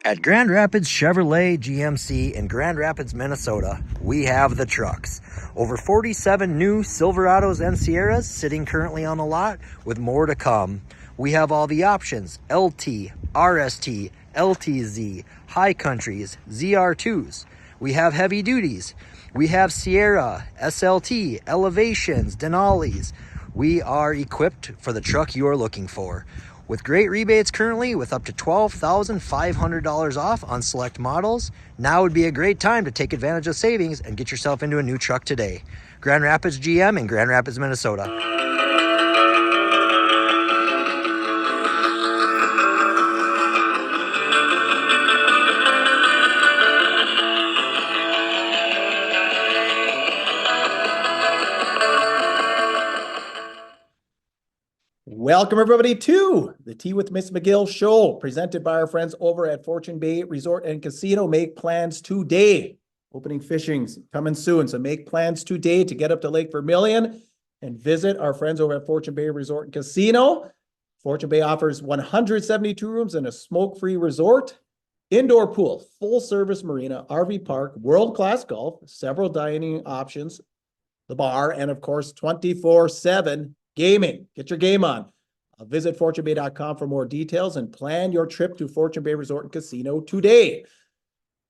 At Grand Rapids Chevrolet GMC in Grand Rapids, Minnesota, we have the trucks. Over 47 new Silverados and Sierras sitting currently on the lot with more to come. We have all the options: LT, RST, LTZ, High Countries, ZR2s. We have heavy duties. We have Sierra, SLT, Elevations, Denali's. We are equipped for the truck you are looking for. With great rebates currently, with up to $12,500 off on select models, now would be a great time to take advantage of savings and get yourself into a new truck today. Grand Rapids GM in Grand Rapids, Minnesota. Welcome, everybody, to the Tea with Ms McGill Show, presented by our friends over at Fortune Bay Resort and Casino. Make plans today. Opening fishing's coming soon, so make plans today to get up to Lake Vermilion and visit our friends over at Fortune Bay Resort and Casino. Fortune Bay offers 172 rooms and a smoke-free resort, indoor pool, full-service marina, RV park, world-class golf, several dining options, the bar, and, of course, 24/7 gaming. Get your game on. Visit fortunebay.com for more details and plan your trip to Fortune Bay Resort and Casino today.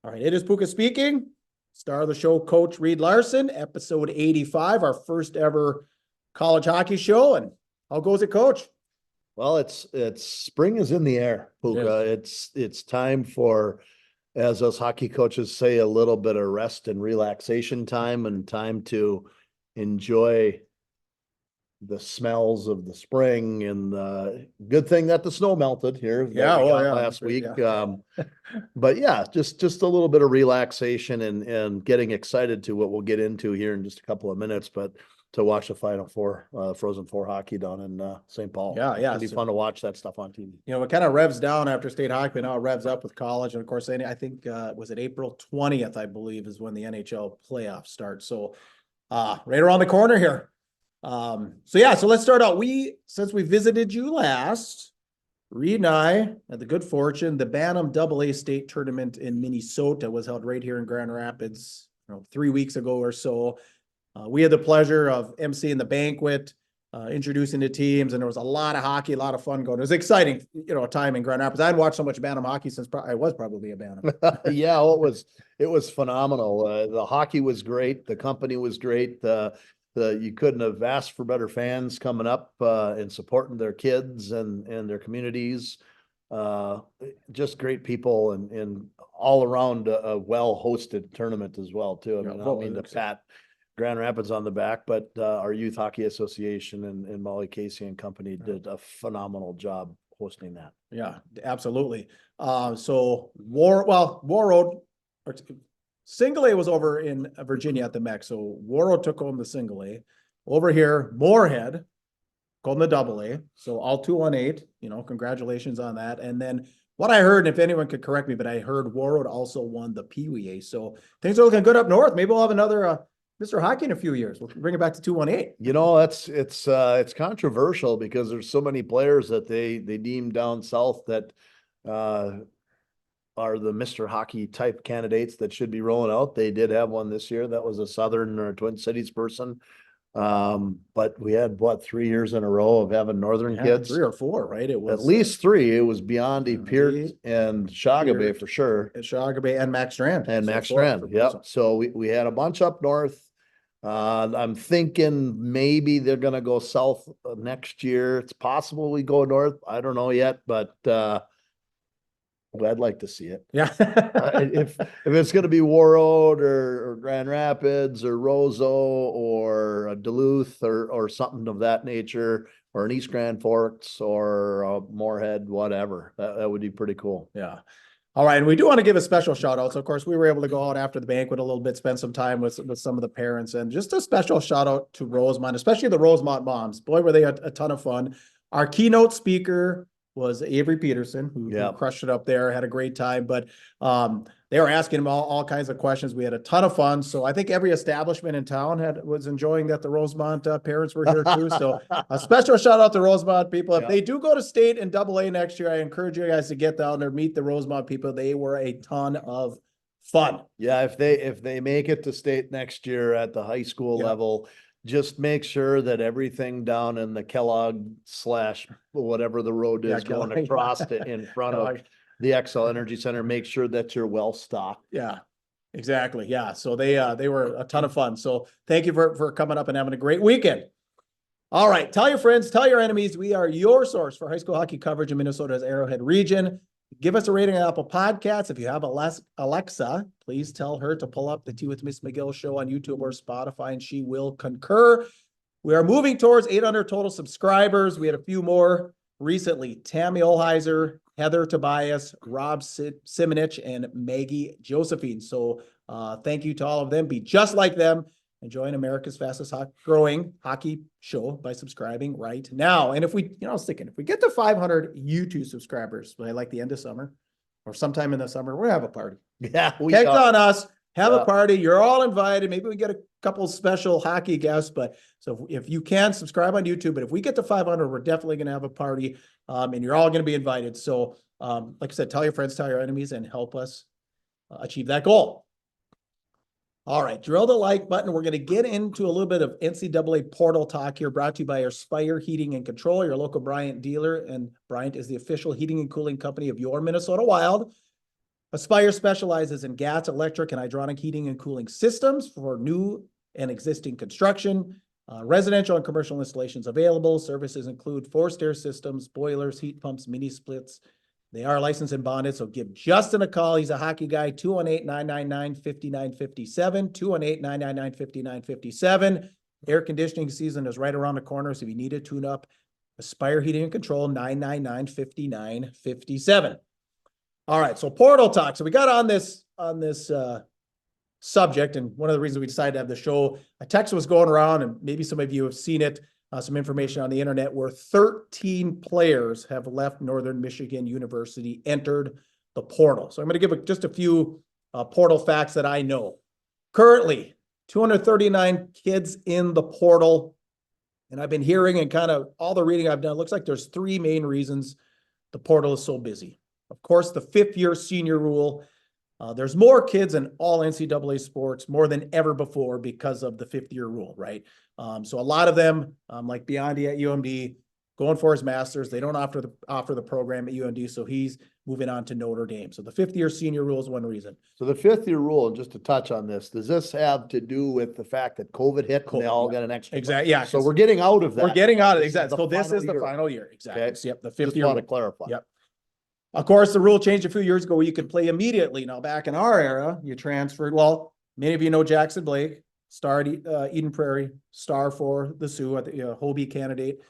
All right, it is Puka speaking. Star of the show, Coach Reed Larson, episode 85, our first ever college hockey show. And how goes it, Coach? Well, it's spring is in the air, Puka. It's time for, as us hockey coaches say, a little bit of rest and relaxation time, and time to enjoy the smells of the spring. And good thing that the snow melted here last week. Yeah. But yeah, just a little bit of relaxation and getting excited to what we'll get into here in just a couple of minutes, but to watch the Final Four, Frozen Four hockey down in St. Paul. It'll be fun to watch that stuff on TV. You know, it kind of revs down after state hockey, but now it revs up with college. And of course, I think, was it April 20th, I believe, is when the NHL playoffs start. So right around the corner here. So let's start out. Since we visited you last, Reed and I had the good fortune, the Bantam AA state tournament in Minnesota was held right here in Grand Rapids, 3 weeks ago or so. We had the pleasure of emceeing the banquet, introducing the teams, and there was a lot of hockey, a lot of fun going. It was exciting, time in Grand Rapids. I hadn't watched so much Bantam hockey since I was probably a Bantam. Yeah, well, it was phenomenal. The hockey was great. The company was great. You couldn't have asked for better fans coming up and supporting their kids and their communities. Just great people and all around a well-hosted tournament as well, too. I mean, to pat Grand Rapids on the back, but our Youth Hockey Association and Molly Casey and company did a phenomenal job hosting that. Yeah, absolutely. So Warroad, Single A was over in Virginia at the MEC. So Warroad took home the Single A. Over here, Moorhead called the AA. So all 2-1-8, congratulations on that. And then what I heard, and if anyone could correct me, but I heard Warroad also won the Pee Wee A. So things are looking good up north. Maybe we'll have another Mr. Hockey in a few years. We'll bring it back to 2-1-8. It's controversial because there's so many players that they deem down south that are the Mr. Hockey type candidates that should be rolling out. They did have one this year. That was a Southern or Twin Cities person. But we had 3 years in a row of having Northern kids? 3 or 4, right? It was at least 3. It was Biondi, Peart, and Shagabay for sure. Shagabay and Max Strand. Max Strand. Yep. So we had a bunch up north. I'm thinking maybe they're going to go south next year. It's possible we go north. I don't know yet, but I'd like to see it. Yeah. if it's going to be Warroad or Grand Rapids or Roseau or Duluth or something of that nature, or an East Grand Forks or Moorhead, whatever, that would be pretty cool. Yeah. All right. And we do want to give a special shout out. So of course we were able to go out after the banquet a little bit, spend some time with some of the parents, and just a special shout out to Rosemont, especially the Rosemont moms. Boy, were they a ton of fun. Our keynote speaker was Avery Peterson, who Yeah. crushed it up there, had a great time. But they were asking him all kinds of questions. We had a ton of fun. So I think every establishment in town was enjoying that the Rosemont parents were here too. So a special shout out to Rosemont people. If Yeah. they do go to state and AA next year, I encourage you guys to get down there, meet the Rosemont people. They were a ton of fun. Yeah, if they make it to state next year at the high school Yeah. level, just make sure that everything down in the Kellogg / whatever the road Yeah, is going Kellogg. across it in front of Kellogg. the XL Energy Center, make sure that you're well stocked. Yeah, exactly. Yeah. So they were a ton of fun. So thank you for coming up and having a great weekend. All right. Tell your friends, tell your enemies. We are your source for high school hockey coverage in Minnesota's Arrowhead region. Give us a rating on Apple Podcasts. If you have Alexa, please tell her to pull up the Tea with Ms McGill show on YouTube or Spotify, and she will concur. We are moving towards 800 total subscribers. We had a few more recently. Tammy Olheiser, Heather Tobias, Rob Simonich, and Maggie Josephine. So thank you to all of them. Be just like them and join America's fastest growing hockey show by subscribing right now. And if we, I was thinking, if we get to 500 YouTube subscribers by like the end of summer or sometime in the summer, we'll have a party. Yeah, we Heck shall. on us. Have Yeah. a party. You're all invited. Maybe we get a couple special hockey guests, but so if you can subscribe on YouTube, but if we get to 500, we're definitely going to have a party, and you're all going to be invited. So, like I said, tell your friends, tell your enemies, and help us achieve that goal. All right, drill the like button. We're going to get into a little bit of NCAA portal talk here, brought to you by Aspire Heating and Control, your local Bryant dealer. And Bryant is the official heating and cooling company of your Minnesota Wild. Aspire specializes in gas, electric, and hydronic heating and cooling systems for new and existing construction, residential and commercial installations available. Services include forced air systems, boilers, heat pumps, mini splits. They are licensed and bonded, so give Justin a call. He's a hockey guy, 218-999-5957, 218-999-5957. Air conditioning season is right around the corner, so if you need a tune-up, Aspire Heating and Control, 999-5957. All right, so portal talk. So we got on this subject, and one of the reasons we decided to have the show, a text was going around, and maybe some of you have seen it, some information on the internet where 13 players have left Northern Michigan University, entered the portal. So I'm going to give just a few portal facts that I know. Currently, 239 kids in the portal, and I've been hearing and kind of all the reading I've done, it looks like there's three main reasons the portal is so busy. Of course, the fifth-year senior rule. There's more kids in all NCAA sports, more than ever before because of the fifth-year rule, right? So a lot of them, like Biondi at UMD, going for his master's. They don't offer the program at UMD, so he's moving on to Notre Dame. So the fifth-year senior rule is one reason. So the fifth-year rule, and just to touch on this, does this have to do with the fact that COVID hit and they all got an extra? Exactly. Yeah. So we're getting out of that. We're getting out of it. This is Exactly. So this is the final year. Exactly. Okay. So, yep. The Just fifth year. want to clarify. Yep. Of course, the rule changed a few years ago where you could play immediately. Now, back in our era, you transferred. Well, many of you know Jackson Blake, star at Eden Prairie, star for the Sioux, at the Hobie candidate.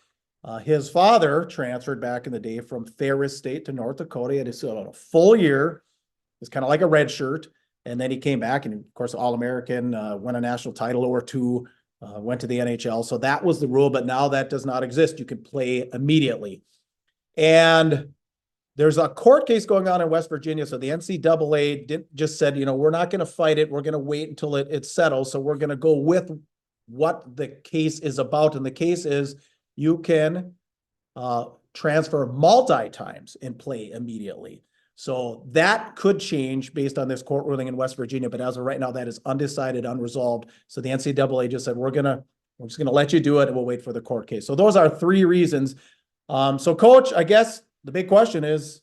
His father transferred back in the day from Ferris State to North Dakota. He had a full year. It's kind of like a red shirt. And then he came back and, of course, All-American, won a national title or two, went to the NHL. So that was the rule, but now that does not exist. You can play immediately. And there's a court case going on in West Virginia. So the NCAA just said, we're not going to fight it. We're going to wait until it settles. So we're going to go with what the case is about. And the case is you can transfer multi-times and play immediately. So that could change based on this court ruling in West Virginia. But as of right now, that is undecided, unresolved. So the NCAA just said, we're just going to let you do it and we'll wait for the court case. So those are three reasons. So Coach, I guess the big question is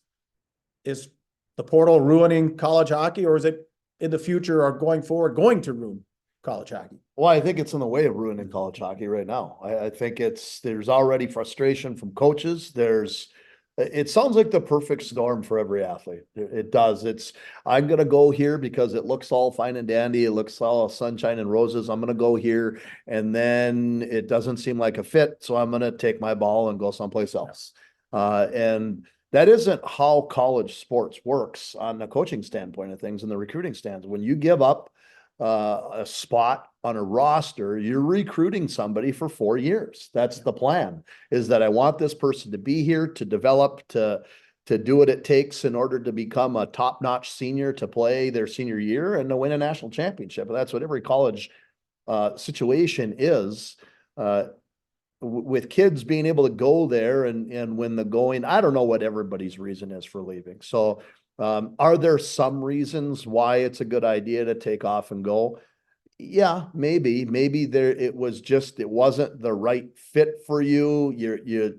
the portal ruining college hockey, or is it in the future or going forward going to ruin college hockey? Well, I think it's in the way of ruining college hockey right now. I think there's already frustration from coaches. It sounds like the perfect storm for every athlete. It does. I'm going to go here because it looks all fine and dandy. It looks all sunshine and roses. I'm going to go here, and then it doesn't seem like a fit. So I'm going to take my ball and go someplace else. And that isn't how college sports works on the coaching standpoint of things and the recruiting stands. When you give up a spot on a roster, you're recruiting somebody for 4 years. That's the plan, is that I want this person to be here, to develop, to do what it takes in order to become a top-notch senior, to play their senior year and to win a national championship. And that's what every college situation is. With kids being able to go there and when the going, I don't know what everybody's reason is for leaving. So are there some reasons why it's a good idea to take off and go? Yeah, maybe it wasn't the right fit for you. Your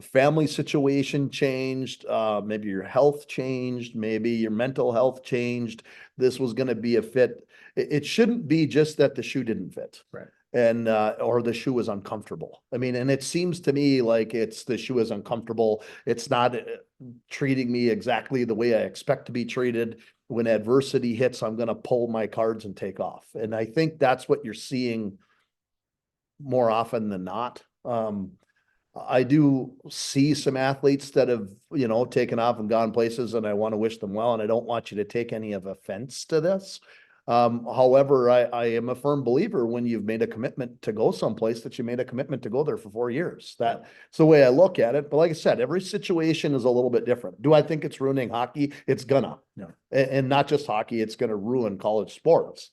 family situation changed. Maybe your health changed. Maybe your mental health changed. This was going to be a fit. It shouldn't be just that the shoe didn't fit. Right. And or the shoe is uncomfortable. I mean, and it seems to me like the shoe is uncomfortable. It's not treating me exactly the way I expect to be treated. When adversity hits, I'm going to pull my cards and take off. And I think that's what you're seeing more often than not. I do see some athletes that have, taken off and gone places, and I want to wish them well. And I don't want you to take any of offense to this. However, I am a firm believer when you've made a commitment to go someplace that you made a commitment to go there for 4 years. That's the way I look at it. But like I said, every situation is a little bit different. Do I think it's ruining hockey? It's gonna. No. And not just hockey, it's gonna ruin college sports.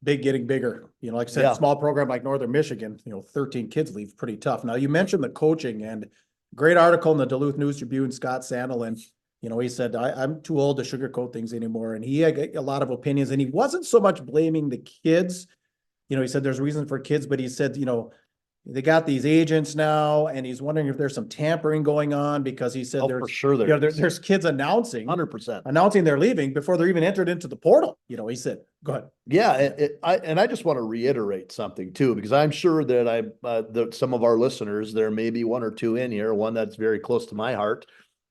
Getting bigger. Like I said, Yeah. small program like Northern Michigan, 13 kids leave, pretty tough. Now you mentioned the coaching, and great article in the Duluth News Tribune, Scott Sandelin. He said, I'm too old to sugarcoat things anymore. And he had a lot of opinions, and he wasn't so much blaming the kids. He said there's reason for kids, but he said, they got these agents now, and he's wondering if there's some tampering going on, because he said For sure there's kids announcing 100%. they're leaving before they're even entered into the portal. He said, go ahead. Yeah, I just want to reiterate something too, because I'm sure that that some of our listeners, there may be one or two in here, one that's very close to my heart,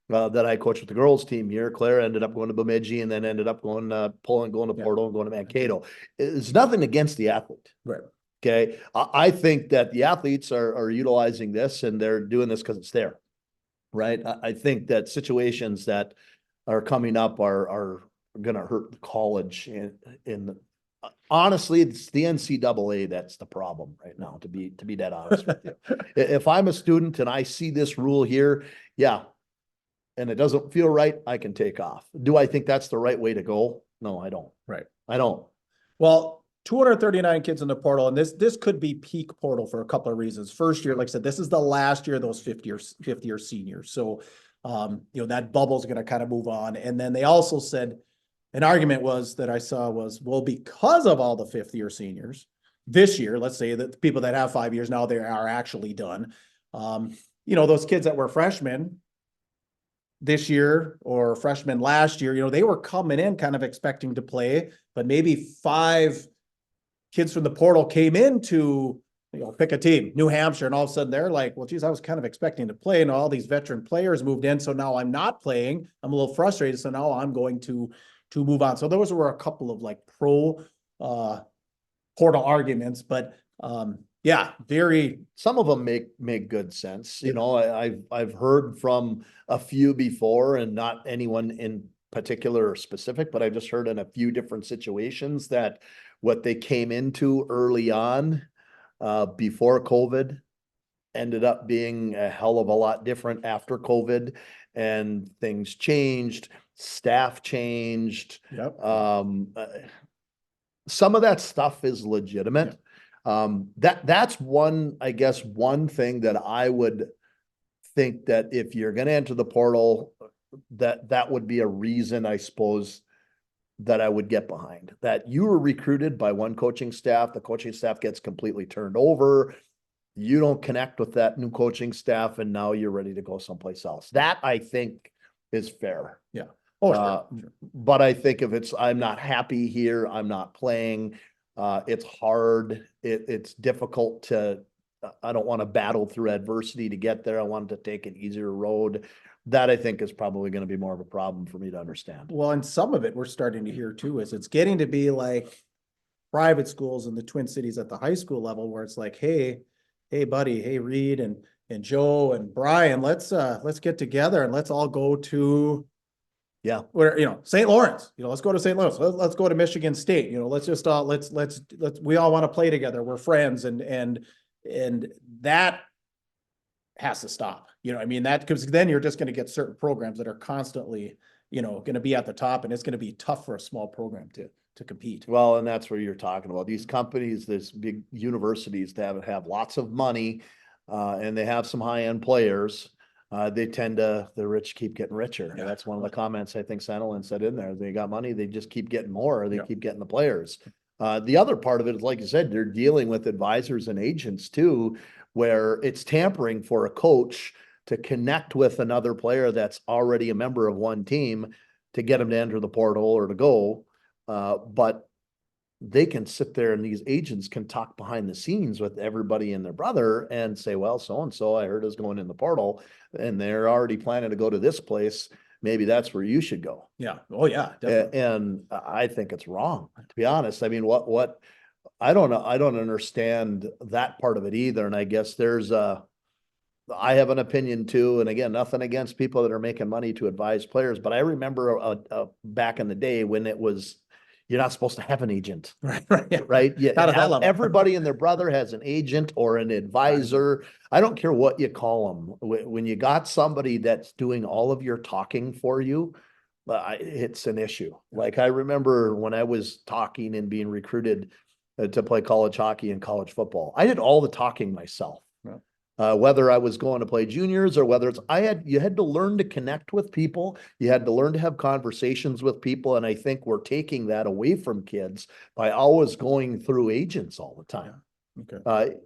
that I coached with the girls team here. Claire ended up going to Bemidji and then ended up going to Poland, going to Portal, and going to Mankato. It's nothing against the athlete. Right. Okay. I think that the athletes are utilizing this, and they're doing this because it's there. Right. I think that situations that are coming up are going to hurt the college. Honestly, it's the NCAA that's the problem right now, to be dead honest with you. If I'm a student and I see this rule here, and it doesn't feel right, I can take off. Do I think that's the right way to go? No, I don't. Right. I don't. Well, 239 kids in the portal, and this could be peak portal for a couple of reasons. First year, like I said, this is the last year of those 50-year seniors. So, that bubble is going to kind of move on. And then they also said, an argument that I saw was, well, because of all the 5th-year seniors this year, let's say that the people that have 5 years now, they are actually done. Those kids that were freshmen this year or freshmen last year, they were coming in kind of expecting to play, but maybe 5 kids from the portal came into, pick a team, New Hampshire, and all of a sudden they're like, well, geez, I was kind of expecting to play, and all these veteran players moved in. So now I'm not playing. I'm a little frustrated. So now I'm going to move on. So those were a couple of pro portal arguments, but some of them make good sense. I've heard from a few before, and not anyone in particular or specific, but I've just heard in a few different situations that what they came into early on before COVID ended up being a hell of a lot different after COVID, and things changed, staff changed. Yep. Some of that stuff is legitimate. That's one thing that I would think, that if you're going to enter the portal, that would be a reason, I suppose, that I would get behind. That you were recruited by one coaching staff, the coaching staff gets completely turned over, you don't connect with that new coaching staff, and now you're ready to go someplace else. That, I think, is fair. Yeah. Oh, sure. But I think if I'm not happy here, I'm not playing, it's hard, it's difficult I don't want to battle through adversity to get there. I want to take an easier road. That, I think, is probably going to be more of a problem for me to understand. Well, and some of it we're starting to hear too, is it's getting to be like private schools in the Twin Cities at the high school level, where it's like, hey buddy, hey Reed and Joe and Brian, let's get together and let's all go to Yeah. Where, St. Lawrence, let's go to St. Lawrence. Let's go to Michigan State. Let's just, let's, we all want to play together. We're friends. And that has to stop. Because then you're just going to get certain programs that are constantly, going to be at the top, and it's going to be tough for a small program to compete. Well, and that's where you're talking about these companies, these big universities that have lots of money, and they have some high-end players. The rich keep getting richer. Yeah. That's one of the comments I think Sandelin said in there. They got money, they just keep getting more, they Yeah. keep getting the players. The other part of it is, like you said, they're dealing with advisors and agents too, where it's tampering for a coach to connect with another player that's already a member of one team to get them to enter the portal or to go. But they can sit there and these agents can talk behind the scenes with everybody and their brother and say, well, so-and-so I heard is going in the portal and they're already planning to go to this place. Maybe that's where you should go. Yeah. Oh yeah. Definitely. And I think it's wrong, to be honest. I mean, what I don't know. I don't understand that part of it either. And I guess I have an opinion too. And again, nothing against people that are making money to advise players, but I remember back in the day when you're not supposed to have an agent, Right. right? Yeah, Not at that level. everybody and their brother has an agent or an advisor. I don't care what you call them. When you got somebody that's doing all of your talking for you, it's an issue. Like I remember when I was talking and being recruited to play college hockey and college football, I did all the talking myself. Whether I was going to play juniors or whether you had to learn to connect with people. You had to learn to have conversations with people. And I think we're taking that away from kids by always going through agents all the time. Okay.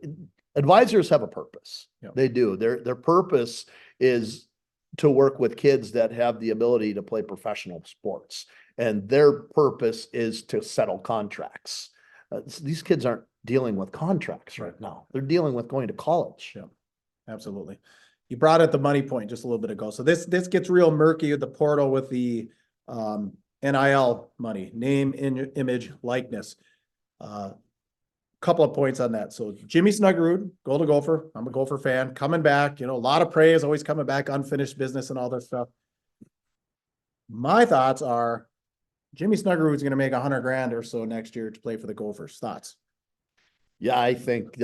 Advisors have a purpose. Yeah. They do. Their purpose is to work with kids that have the ability to play professional sports. And their purpose is to settle contracts. These kids aren't dealing with contracts right now. They're dealing with going to college. Yeah. Absolutely. You brought up the money point just a little bit ago. So this gets real murky with the portal with the NIL money, name, image, likeness. Couple of points on that. So Jimmy Snuggerud, Golden Gopher. I'm a Gopher fan. Coming back, a lot of praise, always coming back, unfinished business and all that stuff. My thoughts are Jimmy Snuggerud's going to make $100,000 or so next year to play for the Gophers. Thoughts? Yeah, I think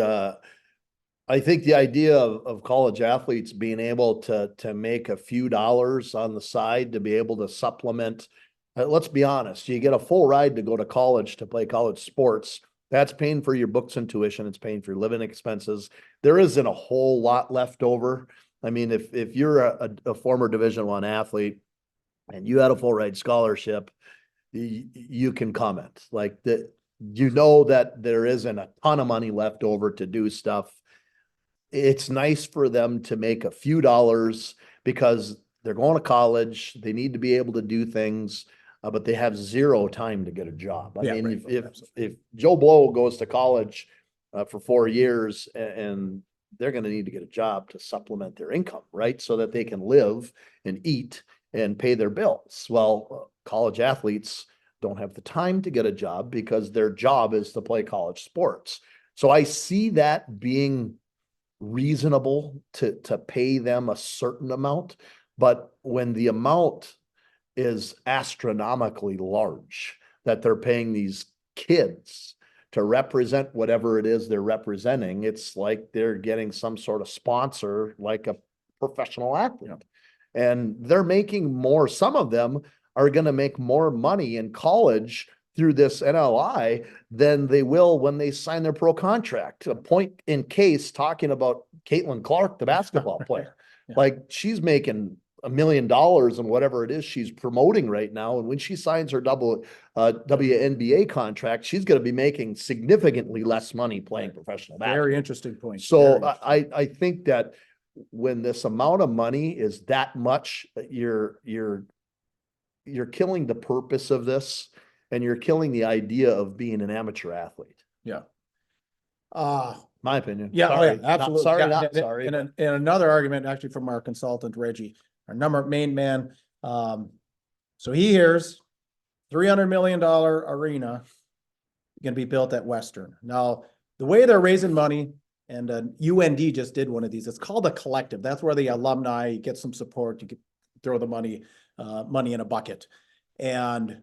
the idea of college athletes being able to make a few dollars on the side to be able to supplement. Let's be honest, you get a full ride to go to college to play college sports. That's paying for your books and tuition. It's paying for your living expenses. There isn't a whole lot left over. I mean, if you're a former Division I athlete and you had a full ride scholarship, you can comment like that. That there isn't a ton of money left over to do stuff. It's nice for them to make a few dollars because they're going to college. They need to be able to do things, but they have zero time to get a job. I mean, right. if Joe Blow goes to college for 4 years and they're going to need to get a job to supplement their income, right? So that they can live and eat and pay their bills. Well, college athletes don't have the time to get a job because their job is to play college sports. So I see that being reasonable to pay them a certain amount. But when the amount is astronomically large that they're paying these kids to represent whatever it is they're representing, it's like they're getting some sort of sponsor, like a professional athlete. Yeah. And they're making more. Some of them are going to make more money in college through this NLI than they will when they sign their pro contract. A point in case talking about Caitlin Clark, the basketball player, Yeah. Like she's making $1 million and whatever it is she's promoting right now. And when she signs her WNBA contract, she's going to be making significantly less money playing professional basketball. Very interesting point. So I think that when this amount of money is that much, you're killing the purpose of this and you're killing the idea of being an amateur athlete. Yeah. My opinion. Yeah. Sorry. Oh, yeah, absolutely. Not sorry. And another argument actually from our consultant, Reggie, our main man. So he hears $300 million arena going to be built at Western. Now, the way they're raising money, and UND just did one of these. It's called a collective. That's where the alumni get some support. You can throw the money. money in a bucket. And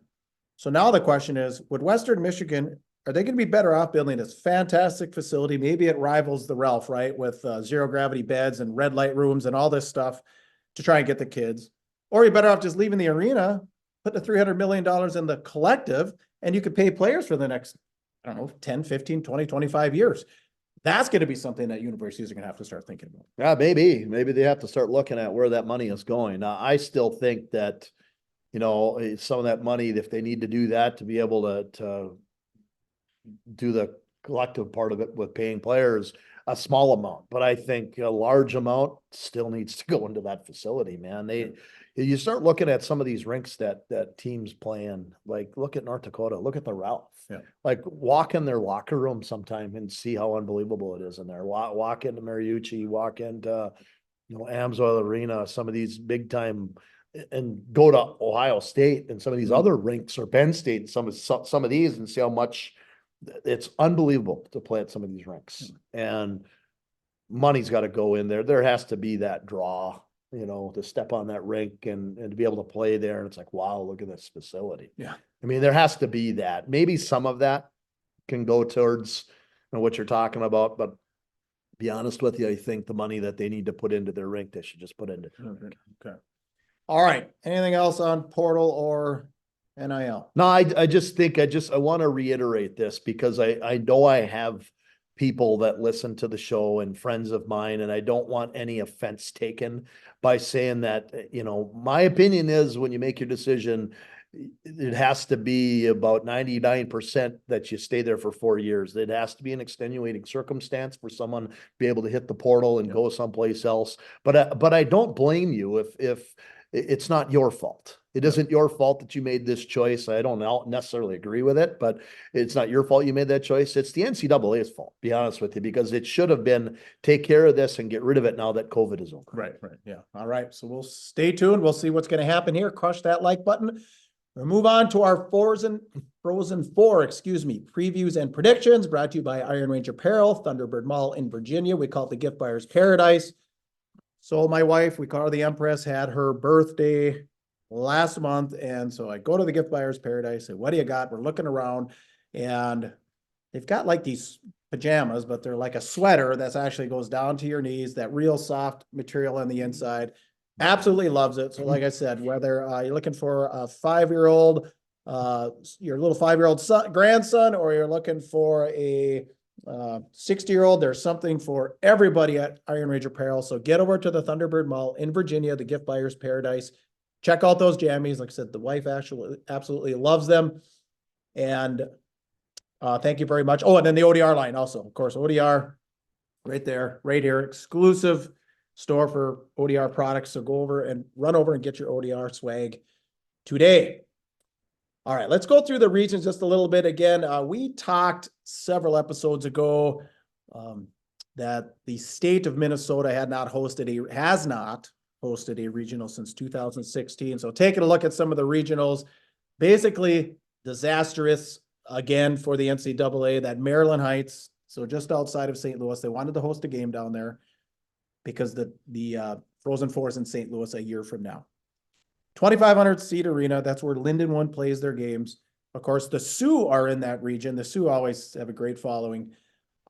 so now the question is, would Western Michigan, are they going to be better off building this fantastic facility? Maybe it rivals the Ralph, right? With zero gravity beds and red light rooms and all this stuff to try and get the kids. Or you're better off just leaving the arena, put the $300 million in the collective, and you could pay players for the next, I don't know, 10, 15, 20, 25 years. That's going to be something that universities are going to have to start thinking about. Yeah, maybe they have to start looking at where that money is going. Now, I still think that, some of that money, if they need to do that to be able to do the collective part of it with paying players, a small amount, but I think a large amount still needs to go into that facility, man. You start looking at some of these rinks that teams play in, like look at North Dakota, look at the Ralph. Yeah. Like walk in their locker room sometime and see how unbelievable it is in there. Walk into Mariucci, walk into, Amsoil Arena, some of these big time, and go to Ohio State and some of these other rinks, or Penn State, some of these, and see how much it's unbelievable to play at some of these rinks. And money's got to go in there. There has to be that draw, to step on that rink and to be able to play there. And it's like, wow, look at this facility. Yeah. I mean, there has to be that. Maybe some of that can go towards what you're talking about, but be honest with you, I think the money that they need to put into their rink, they should just put into their rink. Okay. All right. Anything else on portal or NIL? No, I just think I want to reiterate this because I know I have people that listen to the show and friends of mine, and I don't want any offense taken by saying that, my opinion is when you make your decision, it has to be about 99% that you stay there for 4 years. It has to be an extenuating circumstance for someone to be able to hit the portal and go someplace else. But I don't blame you if it's not your fault. It isn't your fault that you made this choice. I don't necessarily agree with it, but it's not your fault you made that choice. It's the NCAA's fault, be honest with you, because it should have been take care of this and get rid of it now that COVID is over. Right. Yeah. All right. So we'll stay tuned. We'll see what's going to happen here. Crush that like button. We'll move on to our Frozen Four, previews and predictions, brought to you by Iron Range Apparel, Thunderbird Mall in Virginia. We call it the Gift Buyer's Paradise. So my wife, we call her the Empress, had her birthday last month. And so I go to the Gift Buyer's Paradise, say, what do you got? We're looking around, and they've got like these pajamas, but they're like a sweater that actually goes down to your knees, that real soft material on the inside. Absolutely loves it. So like I said, whether you're looking for a 5-year-old, your little 5-year-old grandson, or you're looking for a 60-year-old, there's something for everybody at Iron Range Apparel. So get over to the Thunderbird Mall in Virginia, the Gift Buyer's Paradise. Check out those jammies. Like I said, the wife actually absolutely loves them. And thank you very much. Oh, and then the ODR line also, of course, ODR right there, right here, exclusive store for ODR products. So run over and get your ODR swag today. All right, let's go through the regions just a little bit. Again, we talked several episodes ago that the state of Minnesota has not hosted a regional since 2016. So taking a look at some of the regionals, basically disastrous again for the NCAA. That Maryland Heights, so just outside of St. Louis, they wanted to host a game down there because the Frozen Four is in St. Louis a year from now. 2,500 seat arena. That's where Linden One plays their games. Of course, the Sioux are in that region. The Sioux always have a great following.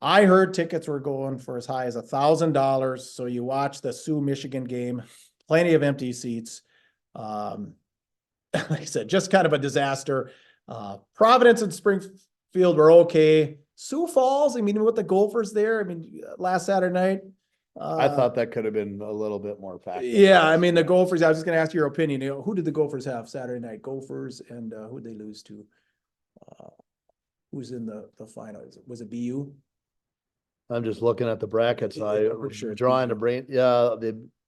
I heard tickets were going for as high as $1,000. So you watch the Sioux Michigan game, plenty of empty seats. Like I said, just kind of a disaster. Providence and Springfield were okay. Sioux Falls, I mean, with the Gophers there, I mean, last Saturday night. I thought that could have been a little bit more packed. Yeah, I mean, the Gophers, I was just going to ask your opinion. Who did the Gophers have Saturday night? Gophers, and who did they lose to? Who's in the finals? Was it BU? I'm just looking at the brackets. I'm sure drawing a brain. Yeah,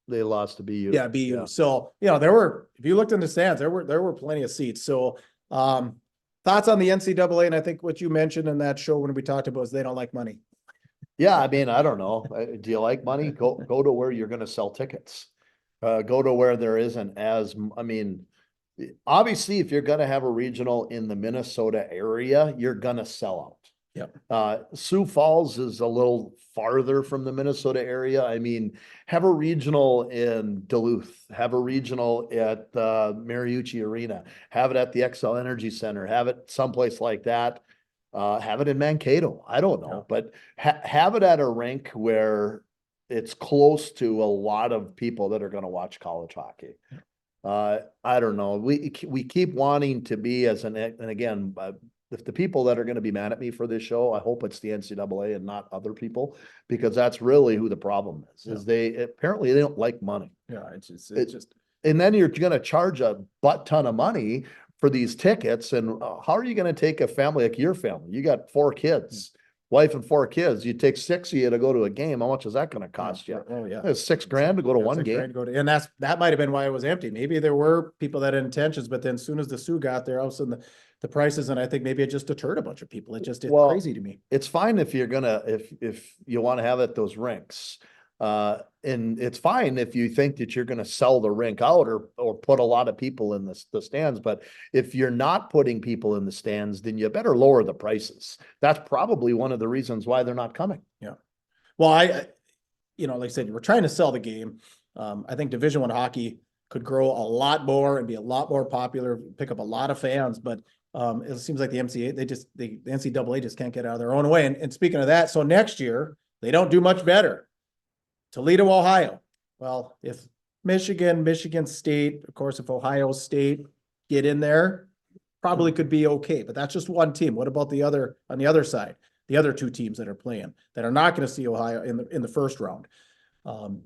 they lost to BU. Yeah, BU. Yeah. So, if you looked in the stands, there were plenty of seats. So, thoughts on the NCAA, and I think what you mentioned in that show when we talked about is they don't like money. Yeah, I mean, I don't know. Do you like money? Go to where you're going to sell tickets. Go to where there isn't obviously, if you're going to have a regional in the Minnesota area, you're going to sell out. Yep. Sioux Falls is a little farther from the Minnesota area. I mean, have a regional in Duluth, have a regional at Mariucci Arena, have it at the XL Energy Center, have it someplace like that. Have it in Mankato. I don't know, but have it at a rink where it's close to a lot of people that are going to watch college hockey. I don't know. We keep wanting to be and again, if the people that are going to be mad at me for this show, I hope it's the NCAA and not other people, because that's really who the problem is. Is they apparently they don't like money. Yeah, it's just, and then you're going to charge a butt ton of money for these tickets. And how are you going to take a family like your family? You got 4 kids, wife and 4 kids. You take 6 of you to go to a game. How much is that going to cost you? Oh yeah, it's $6,000 to go to one game. And that might have been why it was empty. Maybe there were people that had intentions, but then as soon as the Sioux got there, all of a sudden the prices, and I think maybe it just deterred a bunch of people. It's crazy to me. It's fine if you're gonna if you want to have it at those rinks. And it's fine if you think that you're going to sell the rink out or put a lot of people in the stands. But if you're not putting people in the stands, then you better lower the prices. That's probably one of the reasons why they're not coming. Yeah. Well, like I said, we're trying to sell the game. I think Division I hockey could grow a lot more and be a lot more popular, pick up a lot of fans, but it seems like the NCAA just can't get out of their own way. And speaking of that, so next year they don't do much better. Toledo, Ohio. Well, if Michigan State, of course, if Ohio State get in there, probably could be okay. But that's just one team. What about on the other side? The other 2 teams that are playing that are not going to see Ohio in the first round.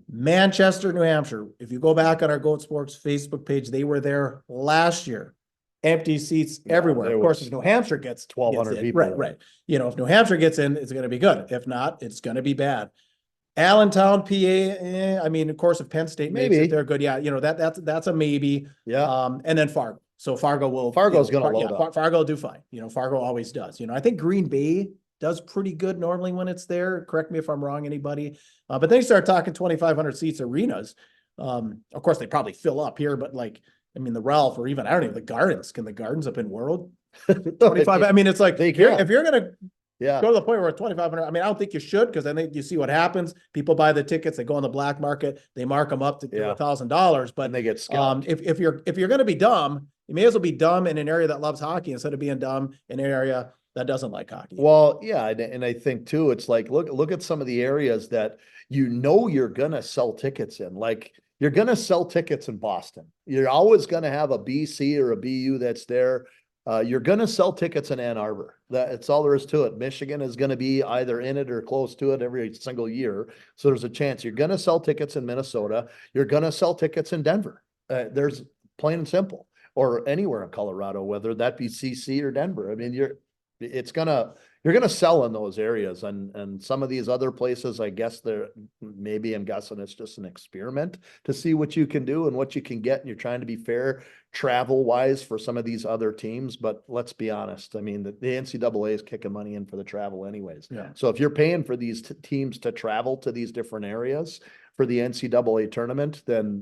Manchester, New Hampshire. If you go back on our Goat Sports Facebook page, they were there last year. Empty seats everywhere. Of course, if New Hampshire gets 1,200 people. Right. If New Hampshire gets in, it's going to be good. If not, it's going to be bad. Allentown, PA. I mean, of course, if Penn State makes it, they're good. Yeah, that's a maybe. Yeah. And then Fargo. So Fargo's going to load up. Fargo will do fine. Fargo always does. I think Green Bay does pretty good normally when it's there. Correct me if I'm wrong, anybody. But then you start talking 2,500 seats arenas. Of course, they probably fill up here, but the Ralph or even, I don't even, the Gardens. Can the Gardens up in World? 25. I mean, it's like, if you're going to go to the point where 2,500, I don't think you should, because then you see what happens. People buy the tickets, they go on the black market, they mark them up to $1,000, but they get scalped. If you're going to be dumb, you may as well be dumb in an area that loves hockey instead of being dumb in an area that doesn't like hockey. Well, yeah, and I think too, it's like look at some of the areas that you're gonna sell tickets in. Like you're gonna sell tickets in Boston. You're always gonna have a BC or a BU that's there. You're gonna sell tickets in Ann Arbor. That's all there is to it. Michigan is gonna be either in it or close to it every single year. So there's a chance you're gonna sell tickets in Minnesota. You're gonna sell tickets in Denver. There's plain and simple, or anywhere in Colorado, whether that be CC or Denver. I mean, you're gonna sell in those areas, and some of these other places, I guess I'm guessing it's just an experiment to see what you can do and what you can get, and you're trying to be fair travel wise for some of these other teams. But let's be honest, the NCAA is kicking money in for the travel anyways. Yeah. So if you're paying for these teams to travel to these different areas for the NCAA tournament, then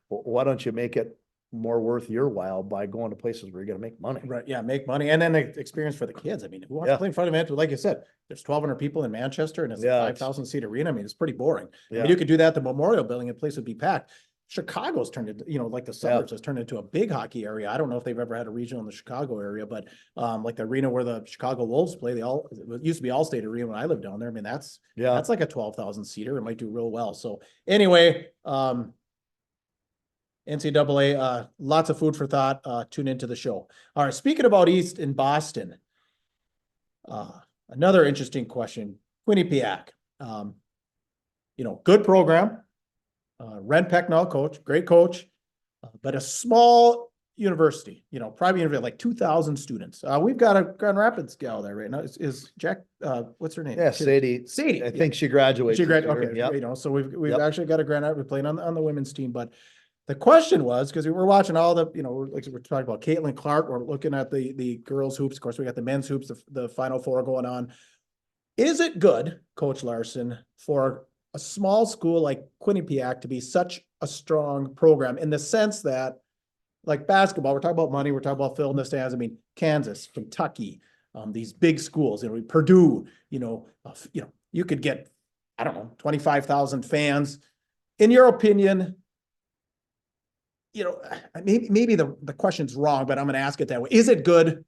why don't you make it more worth your while by going to places where you're going to make money. Right. Yeah. Make money. And then the experience for the kids. Who wants to play in front of Manchester? Like you said, there's 1,200 people in Manchester and it's a 5,000 seat arena. It's pretty boring. Yeah. You could do that at the Memorial Building and the place would be packed. Chicago's turned into, like the suburbs has turned into a big hockey area. I don't know if they've ever had a regional in the Chicago area, but like the arena where the Chicago Wolves play, it used to be Allstate Arena when I lived down there. That's like a 12,000 seater. It might do real well. So anyway, NCAA, lots of food for thought. Tune into the show. All right. Speaking about East in Boston, another interesting question. Quinnipiac, good program. Ren Pecknell coach, great coach, but a small university, private university, like 2,000 students. We've got a Grand Rapids gal there right now. Is Jack, what's her name? Yeah, Sadie. Sadie. I think she graduated. She graduated. Okay. So we've actually got a Grand Rapids playing on the women's team, but the question was, because we're watching all the, like we're talking about Caitlin Clark, we're looking at the girls hoops. Of course, we got the men's hoops, the Final Four going on. Is it good, Coach Larson, for a small school like Quinnipiac to be such a strong program in the sense that, like basketball, we're talking about money, we're talking about filling the stands. Kansas, Kentucky, these big schools, Purdue, you could get, I don't know, 25,000 fans. In your opinion, maybe the question's wrong, but I'm going to ask it that way. Is it good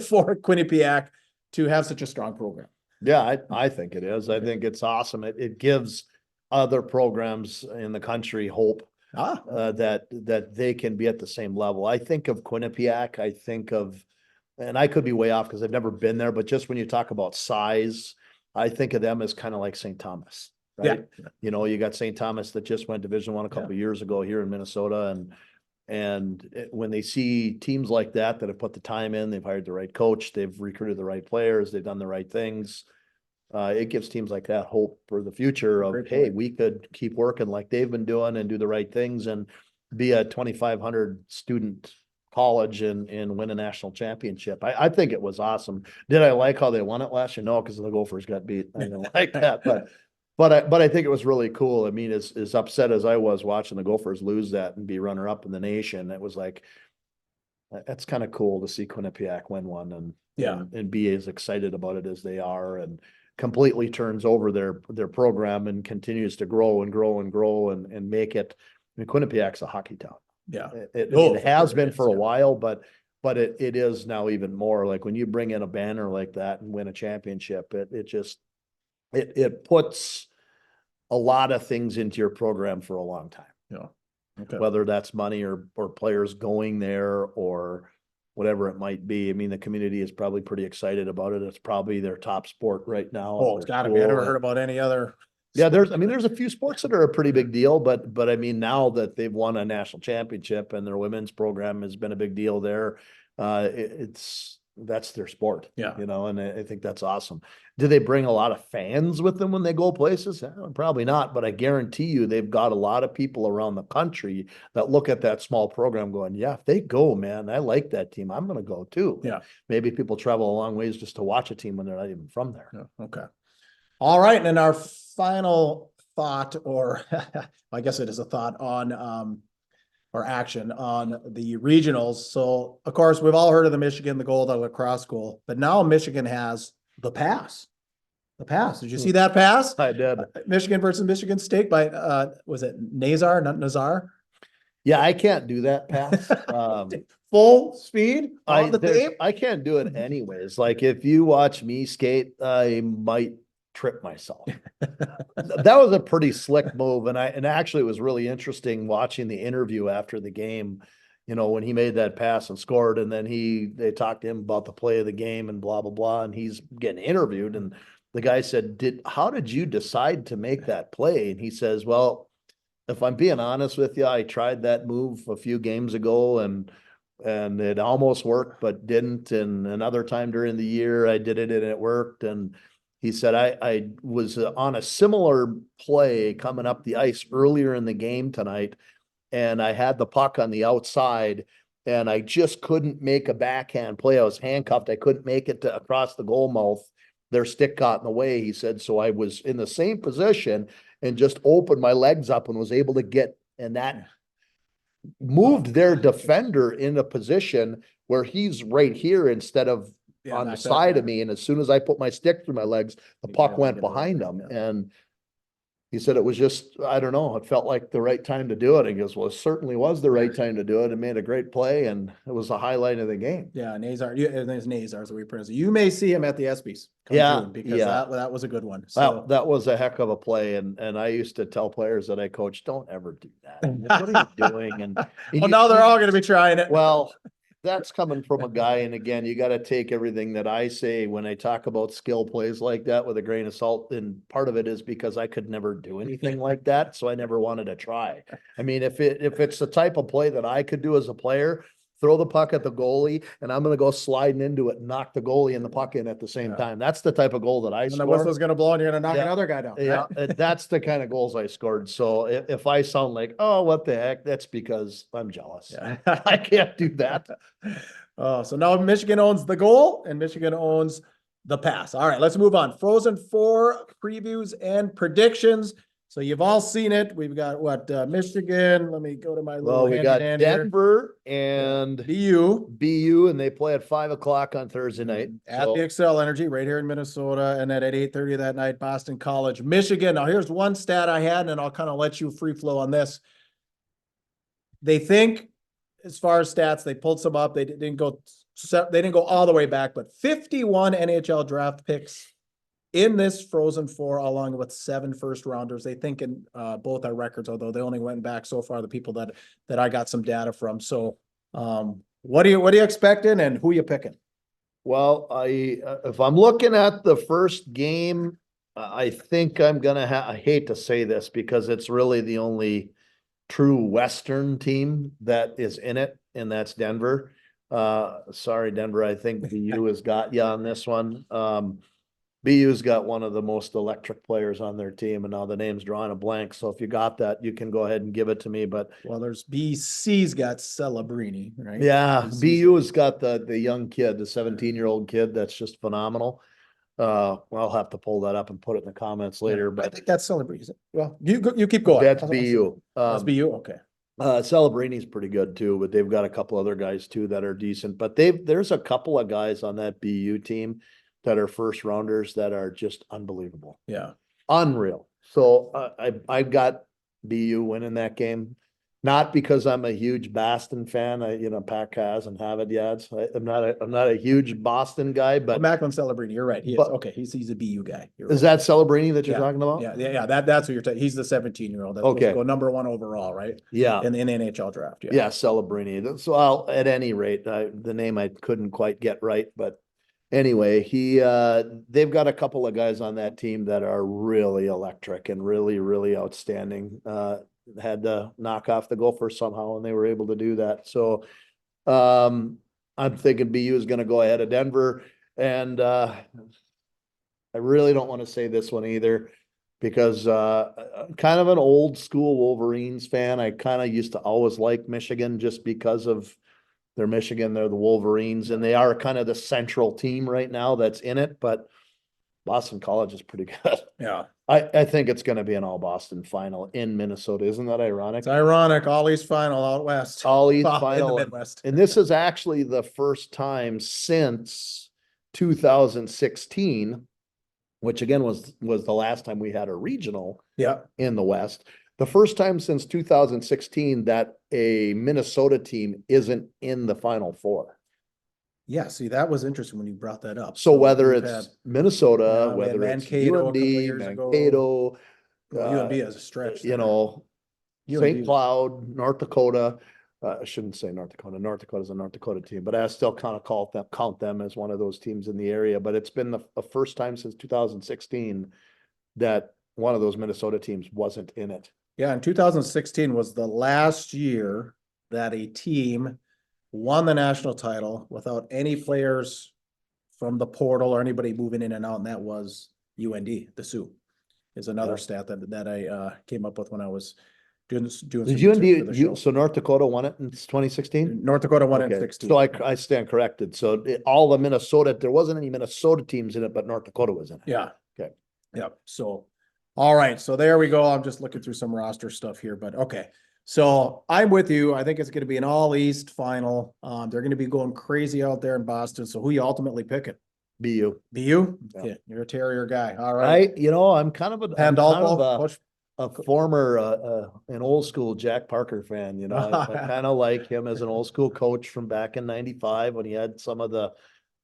for Quinnipiac to have such a strong program? Yeah, I think it is. I think it's awesome. It gives other programs in the country hope that they can be at the same level. I think of Quinnipiac, I think of, and I could be way off because I've never been there, but just when you talk about size, I think of them as kind of like St. Thomas, right? Yeah. You got St. Thomas that just went Division I a couple of years ago here in Minnesota, when they see teams like that have put the time in, they've hired the right coach, they've recruited the right players, they've done the right things. It gives teams like that hope for the future of, hey, we could keep working like they've been doing and do the right things and be a 2,500 student college and win a national championship. I think it was awesome. Did I like how they won it last year? No, because the Gophers got beat. I didn't like that, but I think it was really cool. I mean, as upset as I was watching the Gophers lose that and be runner up in the nation, it was like, that's kind of cool to see Quinnipiac win one and be as excited about it as they are and completely turns over their program and continues to grow and grow and grow and make it. I mean, Quinnipiac's a hockey town. Yeah. It has been for a while, but it is now even more. Like when you bring in a banner like that and win a championship, it puts a lot of things into your program for a long time. Yeah. Okay. Whether that's money or players going there or whatever it might be. I mean, the community is probably pretty excited about it. It's probably their top sport right now. Oh, it's gotta be. I never heard about any other. Yeah, there's a few sports that are a pretty big deal, but I mean, now that they've won a national championship and their women's program has been a big deal there, that's their sport. Yeah. And I think that's awesome. Do they bring a lot of fans with them when they go places? Probably not, but I guarantee you they've got a lot of people around the country that look at that small program going, yeah, if they go, man, I like that team. I'm going to go too. Yeah. Maybe people travel a long ways just to watch a team when they're not even from there. Yeah. Okay. All right. And then our final thought, or I guess it is a thought on, or action on the regionals. So of course, we've all heard of the Michigan, the Gold Lacrosse School, but now Michigan has the pass. The pass. Did you see that pass? I did. Michigan versus Michigan State by, was it Nazar, not Nazar? Yeah, I can't do that pass. Full speed on the tape? I can't do it anyways. Like if you watch me skate, I might trip myself. That was a pretty slick move. And actually it was really interesting watching the interview after the game, when he made that pass and scored, and then they talked to him about the play of the game and blah, blah, blah. And he's getting interviewed. And the guy said, how did you decide to make that play? And he says, well, if I'm being honest with you, I tried that move a few games ago and it almost worked, but didn't. And another time during the year I did it and it worked. And he said, I was on a similar play coming up the ice earlier in the game tonight, and I had the puck on the outside, and I just couldn't make a backhand play. I was handcuffed. I couldn't make it across the goal mouth. Their stick got in the way, he said. So I was in the same position and just opened my legs up and was able to get, and that moved their defender in a position where he's right here instead of on the side of me. And as soon as I put my stick through my legs, the puck went behind him. And he said it was just, I don't know, it felt like the right time to do it. He goes, well, it certainly was the right time to do it. It made a great play, and it was a highlight of the game. Yeah, Nazar. His Nazar, so we pronounce it. You may see him at the ESPYs. Because that was a good one. So that was a heck of a play, and I used to tell players that I coach, don't ever do that. What are you doing? And well, now they're all going to be trying it. Well, that's coming from a guy. And again, you got to take everything that I say when I talk about skill plays like that with a grain of salt. And part of it is because I could never do anything like that. So I never wanted to try. I mean, if it's the type of play that I could do as a player, throw the puck at the goalie, and I'm going to go sliding into it and knock the goalie and the puck in at the same time. That's the type of goal that I scored. And the whistle's going to blow and you're going to knock another guy down. Yeah, that's the kind of goals I scored. So if I sound like, oh, what the heck, that's because I'm jealous. Yeah. I can't do that. So now Michigan owns the goal and Michigan owns the pass. All right, let's move on. Frozen Four previews and predictions. So you've all seen it. We've got what, Michigan. Let me go to my little Well, we handy got dandy here. Denver and BU BU, and they play at 5 o'clock on Thursday night. at So the Excel Energy right here in Minnesota. And then at 8:30 that night, Boston College, Michigan. Now here's one stat I had, and I'll kind of let you free flow on this. They think, as far as stats, they pulled some up. They didn't go all the way back, but 51 NHL draft picks in this Frozen Four, along with 7 first rounders. They think in both our records, although they only went back so far, the people that I got some data from. So what are you expecting, and who you picking? well, if I'm looking at the first game, I think I'm gonna I hate to say this because it's really the only true Western team that is in it, and that's Denver. Sorry, Denver. I think BU has got you on this one. BU's got one of the most electric players on their team, and now the name's drawing a blank. So if you got that, you can go ahead and give it to me. But Well, there's BC's got Celebrini, right? yeah, BC's BU has got the young kid, the 17-year-old kid that's just phenomenal. I'll have to pull that up and put it in the comments later, I but think that's Celebrini. Well, you keep going. that's BU. That's BU. Okay. Celebrini's pretty good too, but they've got a couple other guys too that are decent. But there's a couple of guys on that BU team that are first rounders that are just unbelievable. Yeah. Unreal. So I've got BU winning that game, not because I'm a huge Boston fan. Pack has and have it yet. So I'm not a huge Boston guy, but Macklin Celebrini, you're right. He is. Okay, he's a BU guy. You're is right. that Celebrini that you're Yeah. talking about? Yeah. That's what you're talking. He's the 17-year-old. That's supposed to Okay. go number 1 overall, right? Yeah. In the NHL draft. Yeah, Celebrini. So at any rate, the name I couldn't quite get right, but anyway, they've got a couple of guys on that team that are really electric and really, really outstanding. Had to knock off the Gophers somehow, and they were able to do that. So, I'm thinking BU is going to go ahead of Denver, and I really don't want to say this one either because I'm kind of an old school Wolverines fan. I kind of used to always like Michigan just because of they're Michigan, they're the Wolverines, and they are kind of the central team right now that's in it, but Boston College is pretty good. Yeah. I think it's going to be an all Boston final in Minnesota. Isn't that ironic? It's ironic. All East final out west. All East In final. the Midwest. And this is actually the first time since 2016, which again was the last time we had a regional Yeah. in the West. The first time since 2016 that a Minnesota team isn't in the Final Four. Yeah. See, that was interesting when you brought that up. So whether we've it's had- Minnesota, Yeah, we had whether it's Mankato a couple UND, years ago. Mankato, UND has a stretch. you there. know, UND St. is- Cloud, North Dakota. I shouldn't say North Dakota. North Dakota is a North Dakota team, but I still kind of count them as one of those teams in the area. But it's been the first time since 2016 that one of those Minnesota teams wasn't in it. Yeah, and 2016 was the last year that a team won the national title without any players from the portal or anybody moving in and out, and that was UND, the Sioux. Is another Yeah. stat that I came up with when I was doing some Did research for the show. so North Dakota won it in 2016? North Dakota won in Okay, 16. so I stand corrected. So all the Minnesota, there wasn't any Minnesota teams in it, but North Dakota was in it. Yeah. Okay. Yep. So, all right. So there we go. I'm just looking through some roster stuff here, but okay. So I'm with you. I think it's going to be an all East final. They're going to be going crazy out there in Boston. So who you ultimately picking? BU. BU? Yeah. Yeah, you're a Terrier guy. All right. I'm kind of Pandolfo, coach. a former, an old school Jack Parker fan, I kind of like him as an old school coach from back in 95 when he had some of the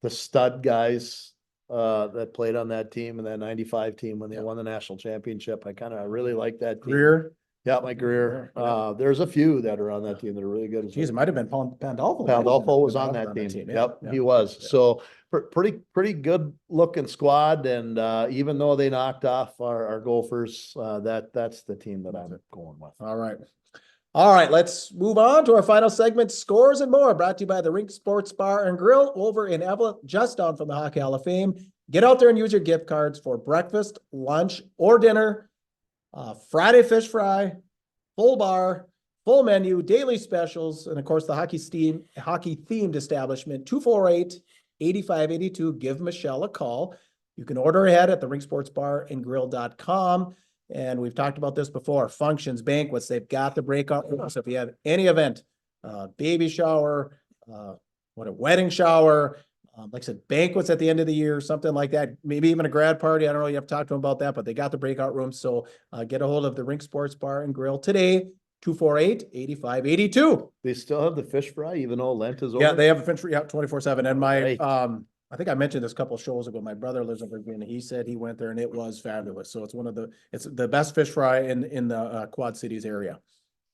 stud guys that played on that team and that 95 team when they won the national championship. I really like that team. Greer. Yeah, my Greer. Yeah. There's a few that are on that team that are really good. Geez, it might have been Pandolfo. Pandolfo was on that team. Yep, he was. Yeah. So pretty good looking squad. And even though they knocked off our Gophers, that's the team that I'm going with. All right. All right, let's move on to our final segment, Scores and More, brought to you by the Rink Sports Bar and Grill over in Evelyn, just down from the Hockey Hall of Fame. Get out there and use your gift cards for breakfast, lunch, or dinner. Friday fish fry, full bar, full menu, daily specials, and of course the hockey themed establishment, 248-8582. Give Michelle a call. You can order ahead at the ringsportsbarandgrill.com. And we've talked about this before, functions, banquets, they've got the breakout rooms. So if you have any event, baby shower, a wedding shower, like I said, banquets at the end of the year, something like that, maybe even a grad party. I don't know, you have to talk to them about that, but they got the breakout rooms. So get a hold of the Rink Sports Bar and Grill today, 248-8582. They still have the fish fry, even though Lent is over? Yeah, they have a fish fry 24/7. And my, Right. I think I mentioned this a couple of shows ago. My brother lives in Virginia. He said he went there and it was fabulous. So it's the best fish fry in the Quad Cities area.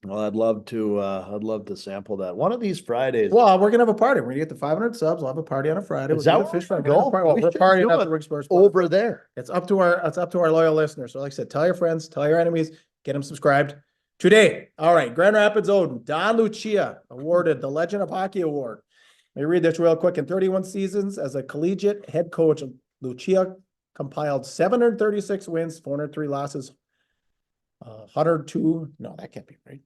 Well, I'd love to sample that one of these Fridays. Well, we're gonna have a party. We're gonna get the 500 subs. We'll have a party on a Friday. Is that where fish we're fry? gonna go? Well, We we're should partying do at it the Rink Sports Bar. over there. It's up to our loyal listeners. So like I said, tell your friends, tell your enemies, get them subscribed today. All right. Grand Rapids Odin, Don Lucia awarded the Legend of Hockey Award. Let me read this real quick. In 31 seasons as a collegiate head coach, Lucia compiled 736 wins, 403 losses, 102. No, that can't be right.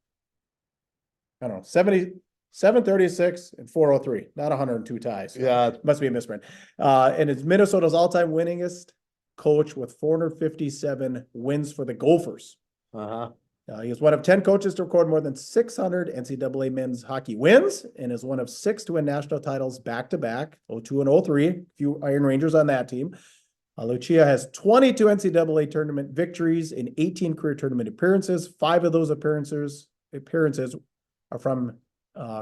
I don't know, 736 and 403, not 102 ties. Yeah. Must be a misprint. And it's Minnesota's all-time winningest coach with 457 wins for the Gophers. Uh-huh. He is one of 10 coaches to record more than 600 NCAA men's hockey wins and is one of 6 to win national titles back-to-back, 02 and 03. A few Iron Rangers on that team. Lucia has 22 NCAA tournament victories and 18 career tournament appearances. 5 of those appearances are from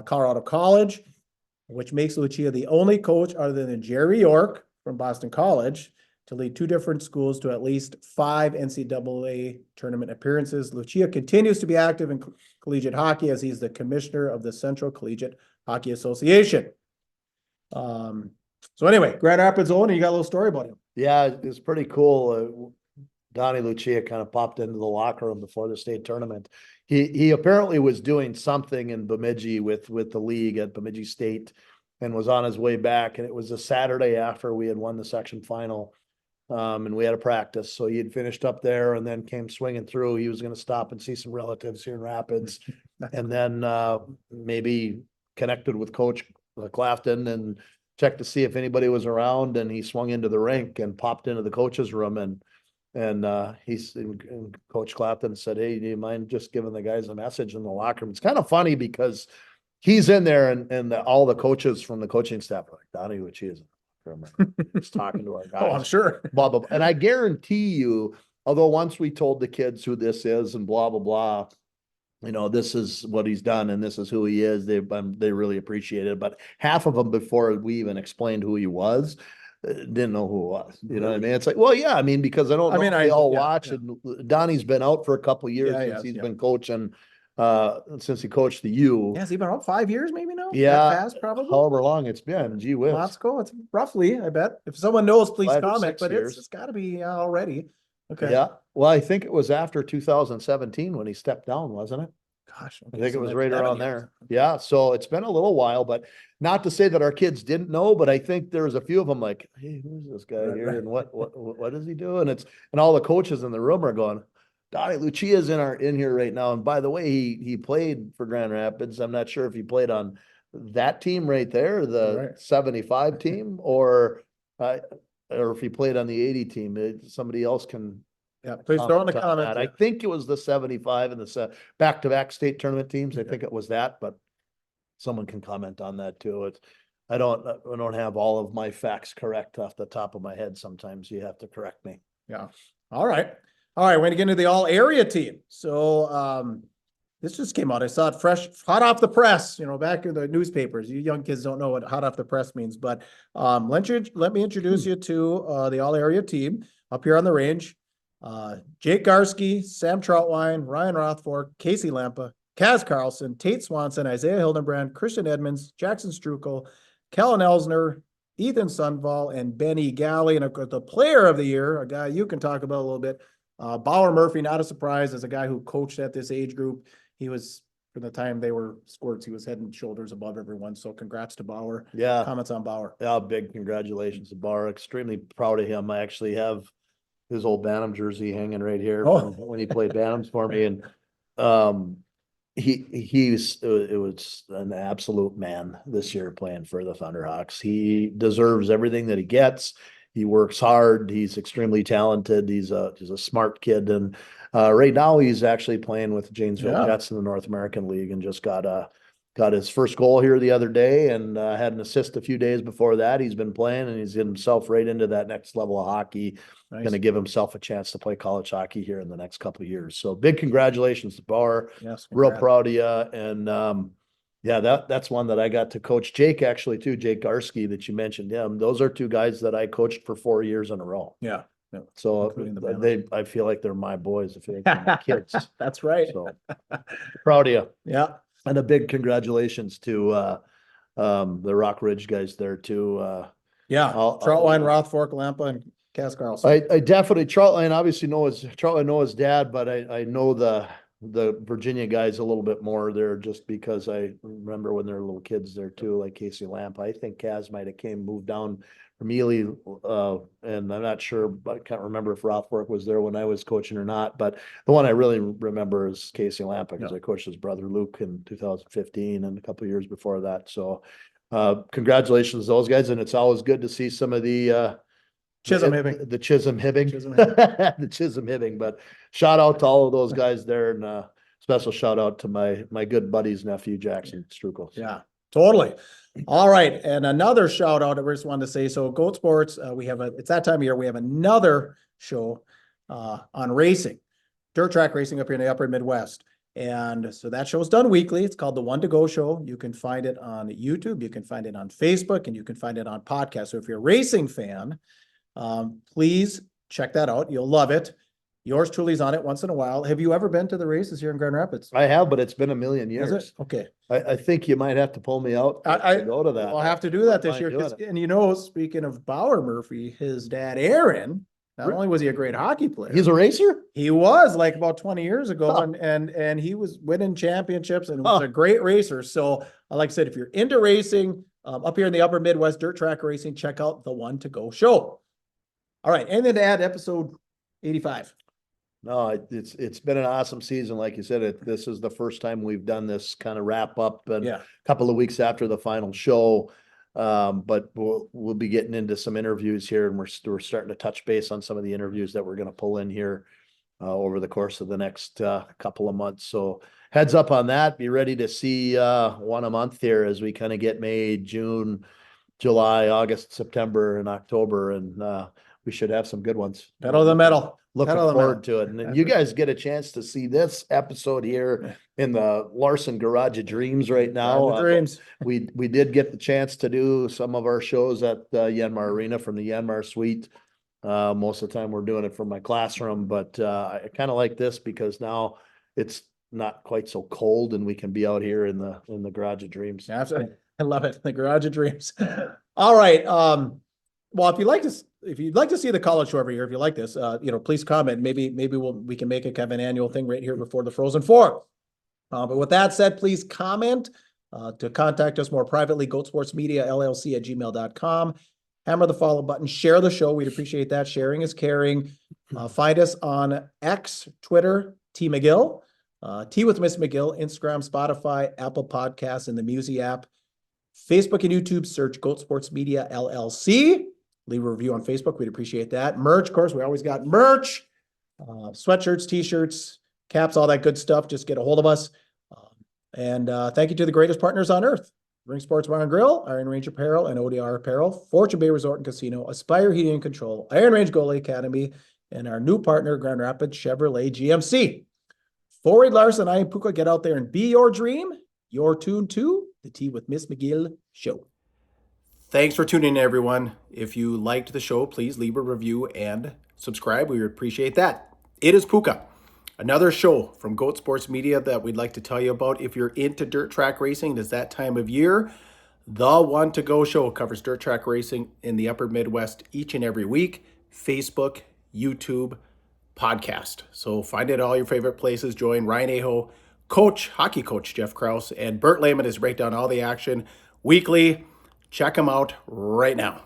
Colorado College, which makes Lucia the only coach other than Jerry York from Boston College to lead 2 different schools to at least 5 NCAA tournament appearances. Lucia continues to be active in collegiate hockey as he's the commissioner of the Central Collegiate Hockey Association. So anyway, Grand Rapids Owen, you got a little story about him. Yeah, it's pretty cool. Donnie Lucia kind of popped into the locker room before the state tournament. He apparently was doing something in Bemidji with the league at Bemidji State and was on his way back. And it was a Saturday after we had won the section final. And we had a practice. So he had finished up there and then came swinging through. He was going to stop and see some relatives here in Rapids and then maybe connected with Coach Clafton and checked to see if anybody was around. And he swung into the rink and popped into the coach's room and Coach Clapton said, "Hey, do you mind just giving the guys a message in the locker room?" It's kind of funny because he's in there and all the coaches from the coaching staff are like, "Donnie, which he is just talking to our guys." Oh, I'm sure. Blah, blah, blah. And I guarantee you, although once we told the kids who this is and blah, blah, blah, you know, this is what he's done and this is who he is, they really appreciate it. But half of them, before we even explained who he was, didn't know who it was. You know what I mean? It's like, well, yeah, I mean, because they all watch. And Donnie's been out for a couple of years since he's been coaching, since he coached the U. Yeah, has he been out 5 years maybe now? Yeah. That fast, probably. However long it's been, gee whiz. That's cool. It's roughly, I bet. If someone knows, please 5 or comment, 6 but years. it's gotta be already. Okay. Yeah. Well, I think it was after 2017 when he stepped down, wasn't it? Gosh. I think it was that's right 7 around years. there. Yeah. So it's been a little while, but not to say that our kids didn't know, but I think there was a few of them like, "Hey, who's this guy Right, here? right. And what does he do?" And all the coaches in the room are going, "Donnie Lucia's in here right now." And by the way, he played for Grand Rapids. I'm not sure if he played on that team right there, the 75 team, or if he played on the 80 team. Somebody else can. Yeah, please throw in the comments. I think it was the 75 and the back-to-back state tournament teams. I think it was that, but someone can comment on that too. I don't have all of my facts correct off the top of my head. Sometimes you have to correct me. Yeah. All right. We're going to get into the all area team. So, this just came out. I saw it fresh, hot off the press, back in the newspapers. You young kids don't know what hot off the press means, but, let me introduce you to, the all area team up here on the range. Jake Garski, Sam Troutwine, Ryan Rothfork, Casey Lampa, Kaz Carlson, Tate Swanson, Isaiah Hildenbrand, Christian Edmonds, Jackson Strukel, Kellen Elsner, Ethan Sunval, and Benny Galley. And of course, the player of the year, a guy you can talk about a little bit, Bauer Murphy, not a surprise, as a guy who coached at this age group. He was, from the time they were squirts, he was head and shoulders above everyone. So congrats to Bauer. Yeah. Comments on Bauer. Yeah, big congratulations to Bauer. Extremely proud of him. I actually have his old Bantam jersey hanging right here from when he played Bantams for me. And it was an absolute man this year playing for the Thunderhawks. He deserves everything that he gets. He works hard. He's extremely talented. He's a smart kid. And Right now, he's actually playing with the Janesville Yeah. Jets in the North American League and just got his first goal here the other day and had an assist a few days before that. He's been playing and he's getting himself right into that next level of hockey. Nice. Going to give himself a chance to play college hockey here in the next couple of years. So big congratulations to Bauer. Yes, Real congrats. proud of you. And yeah, that's one that I got to coach. Jake actually too, Jake Garski that you mentioned him. Those are two guys that I coached for 4 years in a row. Yeah. So Including the banners. I feel like they're my boys. I feel like they're my kids. That's right. So proud of you. Yeah. And a big congratulations to the Rock Ridge guys there too. Yeah. I'll- Troutline, Rothfork, Lampa, and Cass Carlson. I definitely Troutline obviously know his dad, but I know the Virginia guys a little bit more there just because I remember when they were little kids there too, like Casey Lampa. I think Kaz might have moved down from Ely, and I'm not sure, but I can't remember if Rothfork was there when I was coaching or not. But the one I really remember is Casey Lampa because I coached his brother Luke in 2015 and a couple of years before that. So congratulations to those guys, and it's always good to see some of the Chisholm Hibbing. the Chisholm Hibbing, Chisholm Hibbing. the Chisholm Hibbing. But shout out to all of those guys there, and special shout out to my good buddy's nephew Jackson Strukel. Yeah, totally. All right, and another shout out. I just wanted to say, so Goat Sports, it's that time of year. We have another show on racing, dirt track racing up here in the Upper Midwest. And so that show is done weekly. It's called the One to Go Show. You can find it on YouTube, you can find it on Facebook, and you can find it on podcast. So if you're a racing fan, please check that out. You'll love it. Yours truly is on it once in a while. Have you ever been to the races here in Grand Rapids? I have, but it's been a million years. Is it? Okay. I think you might have to pull me out to go to that. I'll have to do that this Mind year. doing it. And speaking of Bauer Murphy, his dad, Aaron, not only was he a great hockey player, He's a racer? he was like about 20 years ago Huh. and he was winning championships and was a great racer. So like I said, if you're into racing, up here in the Upper Midwest, dirt track racing, check out the One to Go Show. All right. Anything to add to episode 85? No, it's been an awesome season. Like you said, this is the first time we've done this kind of wrap up and a couple of weeks after the final show. But we'll be getting into some interviews here, and we're starting to touch base on some of the interviews that we're going to pull in here over the course of the next couple of months. So heads up on that. Be ready to see one a month here as we kind of get May, June, July, August, September, and October, and we should have some good ones. Pedal to the metal. Looking Pedal to the forward to it. And then you guys get a chance to see this episode here in the Larson Garage of Dreams right now. Garage of Dreams. We did get the chance to do some of our shows at the Yanmar Arena from the Yanmar Suite. Most of the time we're doing it from my classroom, but I kind of like this because now it's not quite so cold and we can be out here in the Garage of Dreams. Absolutely. I love it. The Garage of Dreams. All right. Well, if you'd like to see the college show every year, if you like this, please comment. Maybe we can make it kind of an annual thing right here before the Frozen Four. But with that said, please comment to contact us more privately, Goatsportsmediallc @gmail.com. Hammer the follow button, share the show. We'd appreciate that. Sharing is caring. Find us on X, Twitter, T McGill, T with Ms McGill, Instagram, Spotify, Apple Podcasts, and the Musi app. Facebook and YouTube, search Goat Sports Media LLC. Leave a review on Facebook. We'd appreciate that. Merch, of course, we always got merch, sweatshirts, t-shirts, caps, all that good stuff. Just get a hold of us. And thank you to the greatest partners on earth. Ring Sports Bar and Grill, Iron Range Apparel and ODR Apparel, Fortune Bay Resort and Casino, Aspire Heating and Control, Iron Range Goalie Academy, and our new partner, Grand Rapids Chevrolet GMC. For Reed Larson, I am Puka. Get out there and be your dream. You're tuned to the Tea with Ms McGill Show. Thanks for tuning in, everyone. If you liked the show, please leave a review and subscribe. We would appreciate that. It is Puka, another show from Goat Sports Media that we'd like to tell you about. If you're into dirt track racing, it's that time of year. The One to Go Show covers dirt track racing in the Upper Midwest each and every week. Facebook, YouTube, podcast. So find it at all your favorite places. Join Ryan Aho, hockey coach Jeff Krause, and Bert Lehman is break down all the action weekly. Check them out right now.